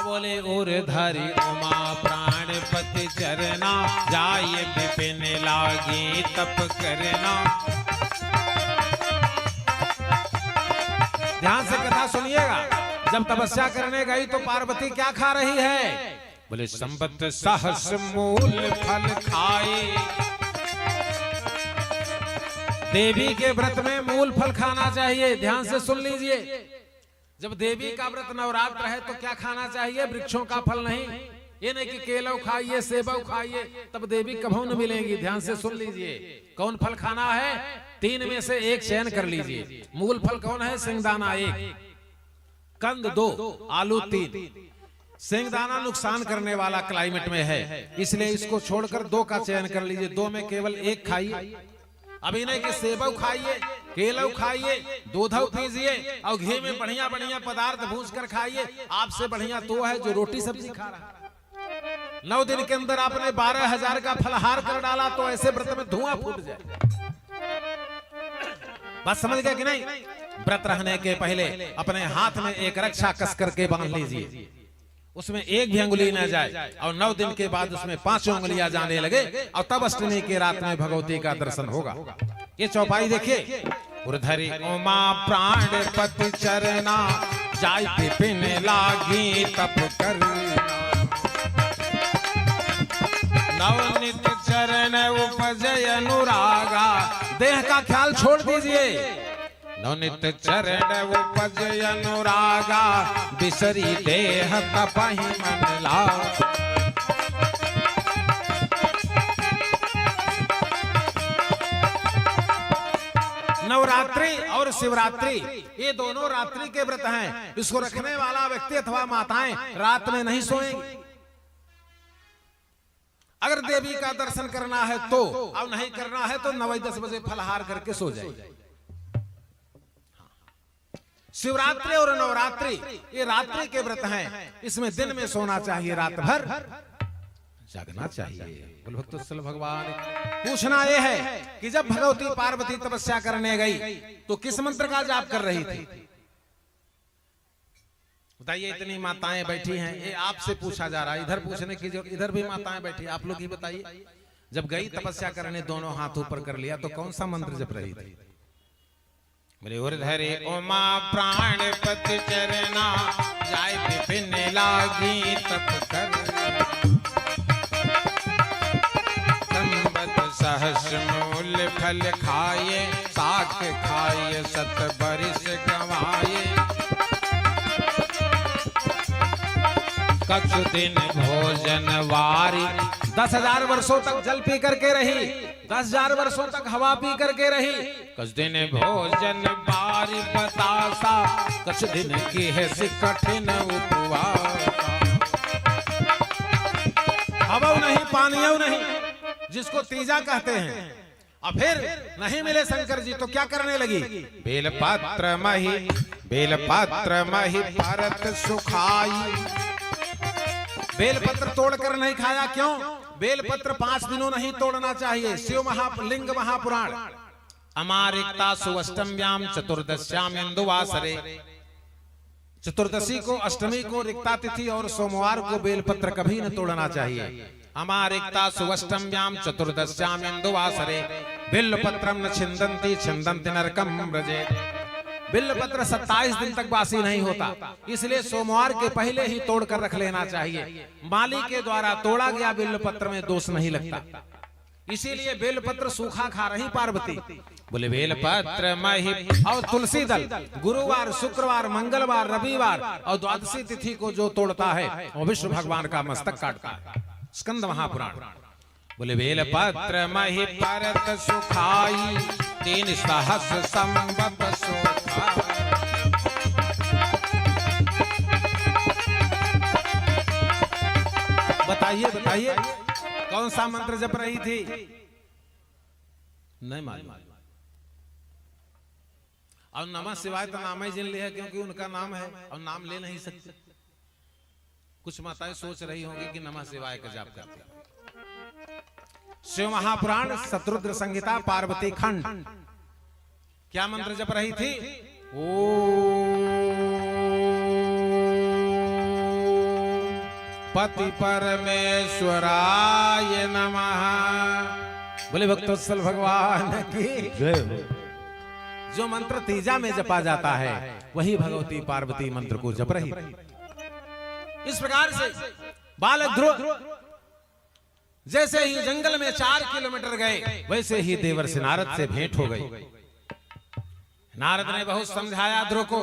बोले और धरी उमा प्राणपति चरना जाय विपिन लागी तप करना। ध्यान से कथा सुनिएगा। जब तपस्या करने गई तो पार्वती क्या खा रही है? बोले संबत सहस मूल फल खाए। देवी के व्रत में मूल फल खाना चाहिए। ध्यान से सुन लीजिए। जब देवी का व्रत नवरात्र है तो क्या खाना चाहिए? वृक्षों का फल नहीं। ये नहीं कि केला खाइए सेब खाइए तब देवी कभू न मिलेंगी। ध्यान से सुन लीजिए। कौन फल खाना है? 3 में से एक चयन कर लीजिए। मूल फल कौन है? सिंगदाना 1, कंद 2, आलू 3। सिंगदाना नुकसान करने वाला क्लाइमेट में है, इसलिए इसको छोड़कर 2 का चयन कर लीजिए। 2 में केवल 1 खाइए। अभी नहीं कि सेब खाइए, केला खाइए, दूध पीजिए और घी में बढ़िया बढ़िया पदार्थ भूज कर खाइए। आपसे बढ़िया तो है जो रोटी सब्जी खा रहा है। 9 दिन के अंदर आपने 12,000 का फलहार कर डाला तो ऐसे व्रत में धुआं फूट जाए। बात समझ गए कि नहीं? व्रत रहने के पहले अपने हाथ में एक रक्षा कस करके बांध लीजिए, उसमें एक भी अंगुली न जाए और 9 दिन के बाद उसमें 5 अंगुलियां जाने लगे और तब अष्टमी की रात में भगवती का दर्शन होगा। ये चौपाई देखिए। उर्धरी उमा प्राणपति चरना जाय विपिन लागी तप करना। नवनीत चरण उपजय अनुरागा। देह का ख्याल छोड़ दीजिए। नवनीत चरण उपजय अनुरागा बिसरी देह तपहि मन लागा। नवरात्रि और शिवरात्रि ये दोनों रात्रि के व्रत हैं। इसको रखने वाला व्यक्ति अथवा माताएं रात में नहीं सोएंगी। अगर देवी का दर्शन करना है तो, अब नहीं करना है तो 9-10 बजे फलहार करके सो जाइए। शिवरात्रि और नवरात्रि ये रात्रि के व्रत हैं। इसमें दिन में सोना चाहिए, रात भर जागना चाहिए। भक्तोत्सल भगवान पूछना यह है कि जब भगवती पार्वती तपस्या करने गई तो किस मंत्र का जाप कर रही थी? बताइए। इतनी माताएं बैठी हैं, ये आपसे पूछा जा रहा है। इधर पूछने की जो, इधर भी माताएं बैठी, आप लोग ही बताइए। जब गई तपस्या करने, दोनों हाथ ऊपर कर लिया तो कौन सा मंत्र जप रही थी? उर्धरे उमा प्राणपति चरना जाय विपिन लागी तप करना। सहस मूल फल खाए साख खाए 7 बरिस गवाए। कछु दिन भोजन वारी। 10,000 वर्षों तक जल पी करके रही, 10,000 वर्षों तक हवा पी करके रही। कुछ दिन भोजन बारी बतासा कुछ दिन की है कठिन उपवास। हवा नहीं, पानियों नहीं, जिसको तीजा कहते हैं। और फिर नहीं मिले शंकर जी तो क्या करने लगी? बेलपत्र मही परत सुखाई। बेलपत्र तोड़कर नहीं खाया। क्यों? बेलपत्र 5 दिनों नहीं तोड़ना चाहिए। शिव लिंग महापुराण। अमारिकता सुअष्टम्याम चतुर्दश्याम इंदुवासरे। चतुर्दशी को, अष्टमी को रिक्ता तिथि और सोमवार को बेलपत्र कभी न तोड़ना चाहिए। अमारिकता सुअष्टम्याम चतुर्दश्याम इंदुवासरे बिल्वपत्रम न छिंदन्ति छिंदन्ति नरकम व्रजे। बिल्वपत्र 27 दिन तक बासी नहीं होता, इसलिए सोमवार के पहले ही तोड़ कर रख लेना चाहिए। माली के द्वारा तोड़ा गया बिल्वपत्र में दोष नहीं लगता, इसीलिए बेलपत्र सूखा खा रही पार्वती। बोले बेलपत्र मही और तुलसी दल गुरुवार, शुक्रवार, मंगलवार, रविवार और द्वादशी तिथि को जो तोड़ता है वो विष्णु भगवान का मस्तक काटता है। स्कंद महापुराण। बोले बेलपत्र मही परत सुखाई, 3 सहस्र संवत सुखाई। बताइए बताइए कौन सा मंत्र जप रही थी? नहीं मालूम। और नमः शिवाय तो नाम ही जिन लिया, क्योंकि उनका नाम है और नाम ले नहीं सकते। कुछ माताएं सोच रही होंगी कि नमः शिवाय का जाप करते हैं। शिव महापुराण शतरुद्र संहिता पार्वती खंड। क्या मंत्र जप रही थी? पति परमेश्वराय नमः। बोले भक्तोत्सल भगवान की जय। जो मंत्र तीजा में जपा जाता है वही भगवती पार्वती मंत्र को जप रही थी। इस प्रकार से बालक ध्रुव जैसे ही जंगल में 4 किलोमीटर गए, वैसे ही देवर्षि नारद से भेंट हो गई। नारद ने बहुत समझाया ध्रुव को,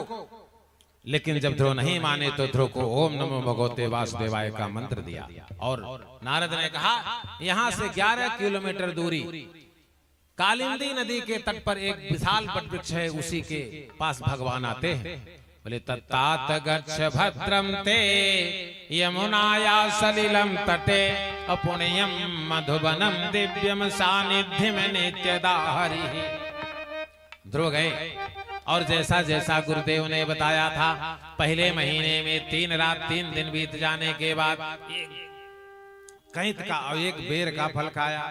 लेकिन जब ध्रुव नहीं माने तो ध्रुव को ओम नमो भगवते वासुदेवाय का मंत्र दिया। और नारद ने कहा यहां से 11 किलोमीटर दूरी कालिंदी नदी के तट पर एक विशाल वटवृक्ष है, उसी के पास भगवान आते हैं। बोले तत्तात गच्छ भद्रम ते यमुनाया सलिलम तटे, अपुण्यम मधुबनम दिव्यम सानिध्यम नित्यदा हरि। ध्रुव गए और जैसा जैसा गुरुदेव ने बताया था, पहले महीने में 3 रात 3 दिन बीत जाने के बाद कैंत का और 1 बेर का फल खाया।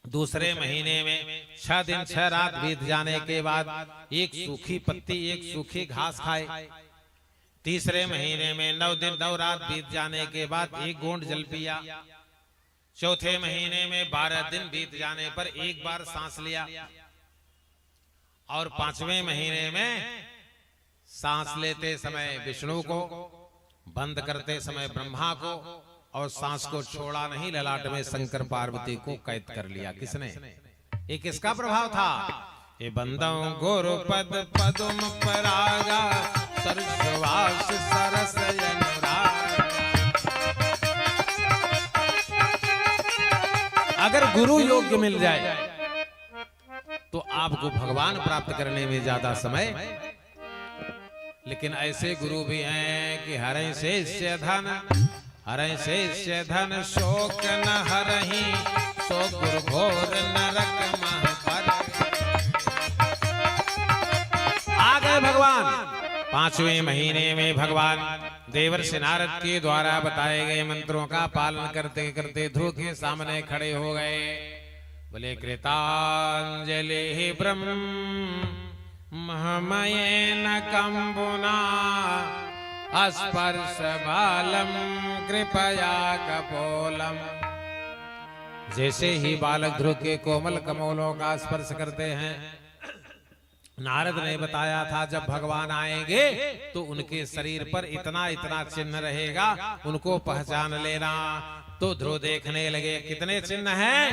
दूसरे महीने में 6 दिन 6 रात बीत जाने के बाद 1 सूखी पत्ती 1 सूखी घास खाए। तीसरे महीने में 9 दिन 9 रात बीत जाने के बाद 1 गोंड जल पिया। चौथे महीने में 12 दिन बीत जाने पर 1 बार सांस लिया। और 5वें महीने में सांस लेते समय विष्णु को, बंद करते समय ब्रह्मा को, और सांस को छोड़ा नहीं, ललाट में शंकर पार्वती को कैद कर लिया। किसने? ये किसका प्रभाव था? ये बंदों गुरु पद पदुम परागा, सरस्वास सरस अनुराग। अगर गुरु योग्य मिल जाए तो आपको भगवान प्राप्त करने में ज्यादा समय। लेकिन ऐसे गुरु भी हैं कि हरै शेष्य धन, हरै शेष्य धन शोक न हरहि, सो गुरु घोर नरक मह पर। आ गए भगवान। 5वें महीने में भगवान देवर्षि नारद के द्वारा बताए गए मंत्रों का पालन करते करते ध्रुव के सामने खड़े हो गए। बोले कृतांजलि ब्रह्ममयेन कंबुना, स्पर्श बालम कृपया कपोलम। जैसे ही बालक ध्रुव के कोमल कमलों का स्पर्श करते हैं, नारद ने बताया था जब भगवान आएंगे तो उनके शरीर पर इतना इतना चिन्ह रहेगा, उनको पहचान लेना। तो ध्रुव देखने लगे कितने चिन्ह हैं।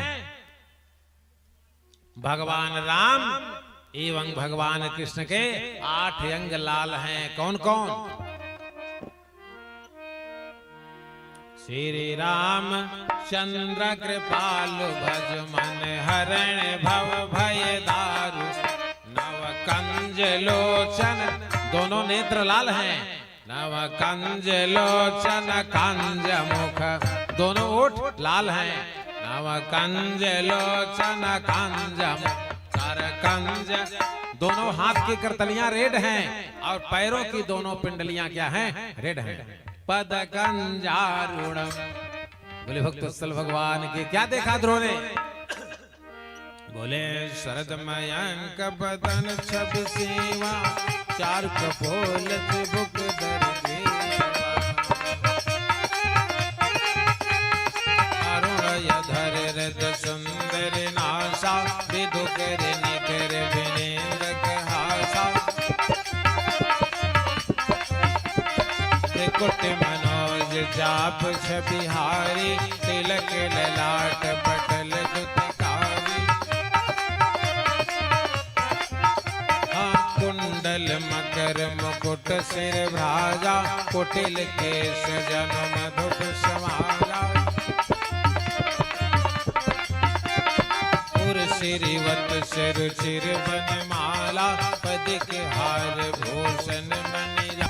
भगवान राम एवं भगवान कृष्ण के 8 अंग लाल हैं। कौन कौन? श्री राम चंद्र कृपालु भज मन हरण भव भय दारु, नव कंज लोचन, दोनों नेत्र लाल हैं। नव कंज लोचन कंज मुख, दोनों ओठ लाल हैं। नव कंज लोचन कंज कर कंज, दोनों हाथ की करतलियां रेड हैं और पैरों की दोनों पिंडलियां क्या हैं? रेड हैं। पद कंजारुणम। बोले भक्तवत्सल भगवान के क्या देखा ध्रुव ने? बोले शरद मयंक बदन छवि सेवा, 4 कपोल बुक दर धर रद सुंदर नासा, विदुकर निकर विनेन्द्र हासा। मुकुट मनोज जाप छबिहारी, तिलक ललाट पटल दुतकारी। कुंडल मकर मुकुट सिर भ्राजा, कुटिल केश जन्म धुप समाजा। श्रीवत सिर बनमाला, पद के हार भूषण मणिजा।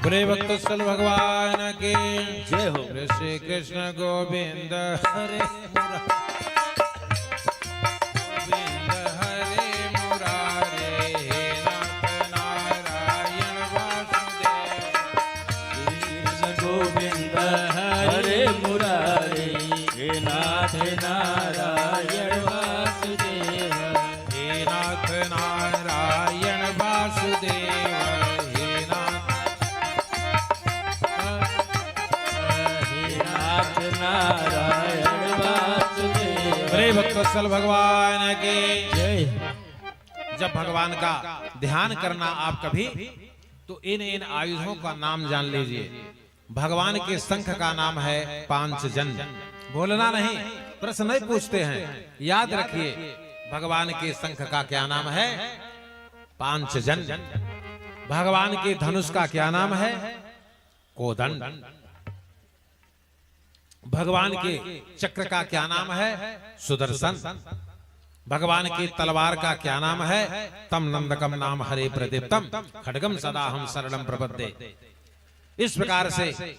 बोले भक्तवत्सल भगवान की जय हो। श्री कृष्ण गोविंद हरे गोविंद हरे मुरारे, हे नाथ नारायण वासुदेव। कृष्ण गोविंद हरे मुरारे, हे नाथ नारायण वासुदेव। हे नाथ नारायण वासुदेव। नारायण वासुदेव। हरे भक्तवत्सल भगवान की जय। जब भगवान का ध्यान करना आप कभी, तो इन आयुधों का नाम जान लीजिए। भगवान के शंख का नाम है पांचजन। बोलना नहीं, प्रश्न नहीं पूछते हैं, याद रखिए। भगवान के शंख का क्या नाम है? पांचजन। भगवान के धनुष का क्या नाम है? कोदंड। भगवान के चक्र का क्या नाम है? सुदर्शन। भगवान की तलवार का क्या नाम है? तम नंदकम नाम हरे प्रदीप्तम, खड्गम सदा हम शरणम प्रपद्ये। इस प्रकार से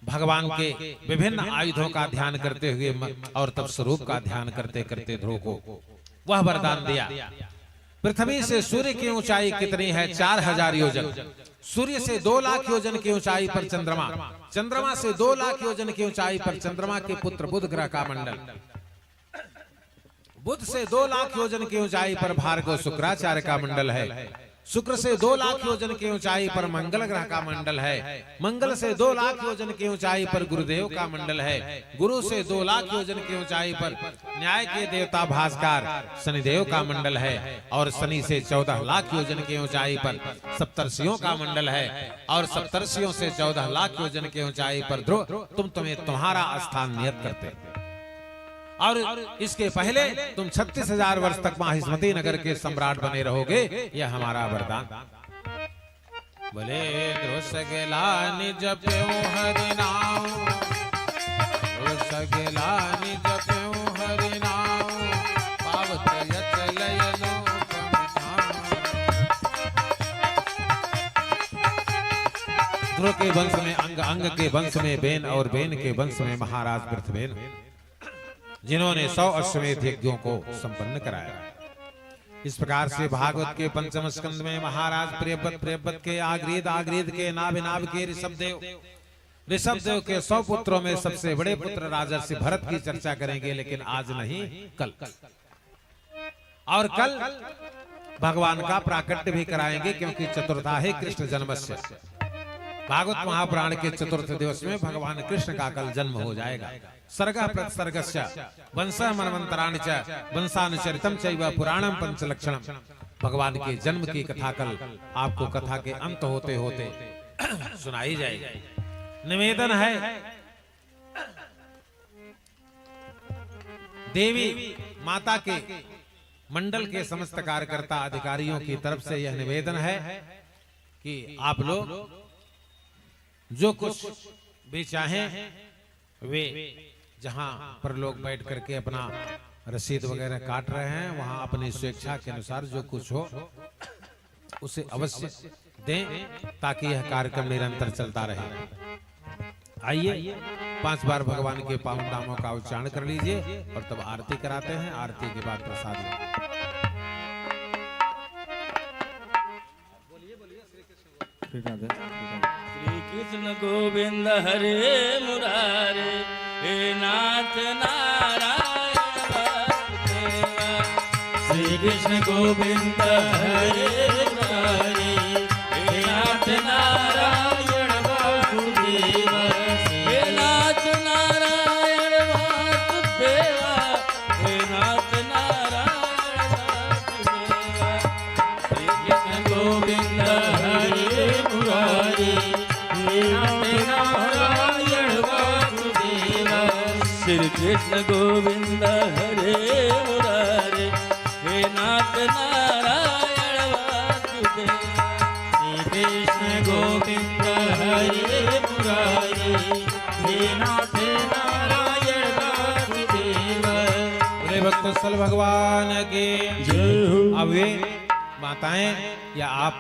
भगवान के विभिन्न आयुधों का ध्यान करते हुए और तब स्वरूप का ध्यान करते करते ध्रुव को वह वरदान दिया। पृथ्वी से सूर्य की ऊंचाई कितनी है? 4000 योजन। सूर्य से 2 लाख योजन की ऊंचाई पर चंद्रमा, चंद्रमा से 2 लाख योजन की ऊंचाई पर चंद्रमा के पुत्र बुध ग्रह का मंडल, बुध से 2 लाख योजन की ऊंचाई पर भार्गव शुक्राचार्य का मंडल है। शुक्र से 2 लाख योजन की ऊंचाई पर मंगल ग्रह का मंडल है। मंगल से 2 लाख योजन की ऊंचाई पर गुरुदेव का मंडल है। गुरु से 2 लाख योजन की ऊंचाई पर न्याय के देवता भास्कर शनिदेव का मंडल है। और शनि से 14 लाख योजन की ऊंचाई पर सप्तर्षियों का मंडल है। और सप्तर्षियों से 14 लाख योजन की ऊंचाई पर ध्रुव तुम्हें तुम्हारा स्थान नियत करते। और इसके पहले तुम 36,000 वर्ष तक माहिष्मती नगर के सम्राट बने रहोगे, यह हमारा वरदान। बोले ध्रुव सगेला निज प्यो हरि नाम, ध्रुव सगेला निज प्यो हरि नाम, पावत यत लयनो पंचाम। ध्रुव के वंश में अंग, अंग के वंश में बेन और बेन के वंश में महाराज पृथ्वेन, जिन्होंने 100 अश्वमेध यज्ञों को संपन्न कराया। इस प्रकार से भागवत के पंचम स्कंद में महाराज प्रियव्रत के आग्रीद के नाभ के ऋषभ देव के 100 पुत्रों में सबसे बड़े पुत्र राजर्षि भरत की चर्चा करेंगे, लेकिन आज नहीं कल। और कल भगवान का प्राकट्य भी कराएंगे, क्योंकि चतुर्था है कृष्ण जन्मस्य। भागवत महापुराण के चतुर्थ दिवस में भगवान कृष्ण का कल जन्म हो जाएगा। सर्गः प्रत्सर्गस्य वंशः मनवंतराणि च वंशानुचरितम चैव पुराणम पंचलक्षणम। भगवान के जन्म की कथा कल आपको कथा के अंत होते होते सुनाई जाएगी। निवेदन है देवी माता के मंडल के समस्त कार्यकर्ता अधिकारियों की तरफ से यह निवेदन है कि आप लोग जो कुछ भी चाहें वे जहां पर लोग बैठ करके अपना रसीद वगैरह काट रहे हैं, वहां अपनी स्वेच्छा के अनुसार जो कुछ हो उसे अवश्य दें, ताकि यह कार्यक्रम निरंतर चलता रहे। आइए 5 बार भगवान के पावन नामों का उच्चारण कर लीजिए और तब आरती कराते हैं। आरती के बाद प्रसाद श्री कृष्ण गोविंद हरे मुरारे, हे नाथ नारायण वासुदेवा। श्री कृष्ण गोविंद हरे मुरारे, हे नाथ नारायण वासुदेवा। हे नाथ नारायण वासुदेवा, हे नाथ नारायण वासुदेवा। श्री कृष्ण गोविंद हरे मुरारे, हे नाथ नारायण वासुदेवा। श्री कृष्ण गोविंद हरे मुरारे, हे नाथ नारायण वासुदेवा। श्री कृष्ण गोविंद हरे मुरारे, हे नाथ नारायण वासुदेवा। बोले भक्तस्थल भगवान के जय हो। अब वे माताएं या आप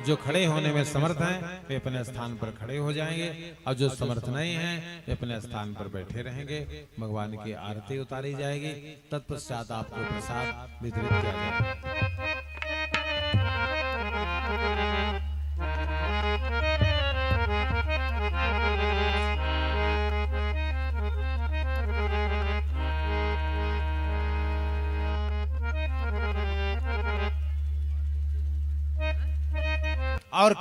जो खड़े होने में समर्थ हैं वे अपने स्थान पर खड़े हो जाएंगे, और जो समर्थ नहीं हैं वे अपने स्थान पर बैठे रहेंगे। भगवान की आरती उतारी जाएगी, तत्पश्चात आपको प्रसाद वितरित किया जाएगा। और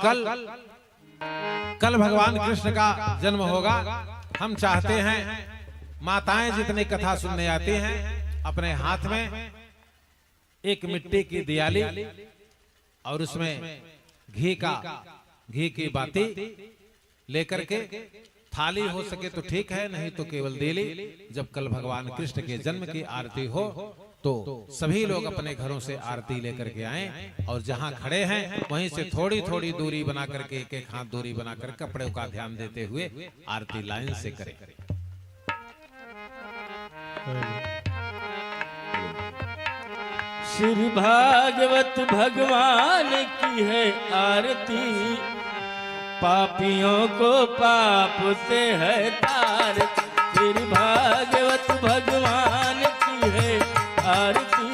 कल भगवान कृष्ण का जन्म होगा। हम चाहते हैं माताएं जितनी कथा सुनने आती हैं अपने हाथ में एक मिट्टी की दियाली और उसमें घी की बाती लेकर के, थाली हो सके तो ठीक है, नहीं तो केवल देली। जब कल भगवान कृष्ण के जन्म की आरती हो तो सभी लोग अपने घरों से आरती लेकर के आएं, और जहां खड़े हैं वहीं से थोड़ी थोड़ी दूरी बना करके, एक हाथ दूरी बनाकर कपड़े का ध्यान देते हुए आरती लाइन से करें। श्री भागवत भगवान की है आरती, पापियों को पाप से है तार। श्री भागवत भगवान की है आरती,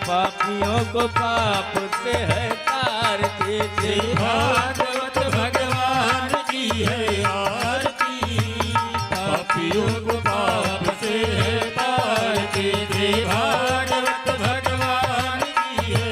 पापियों को पाप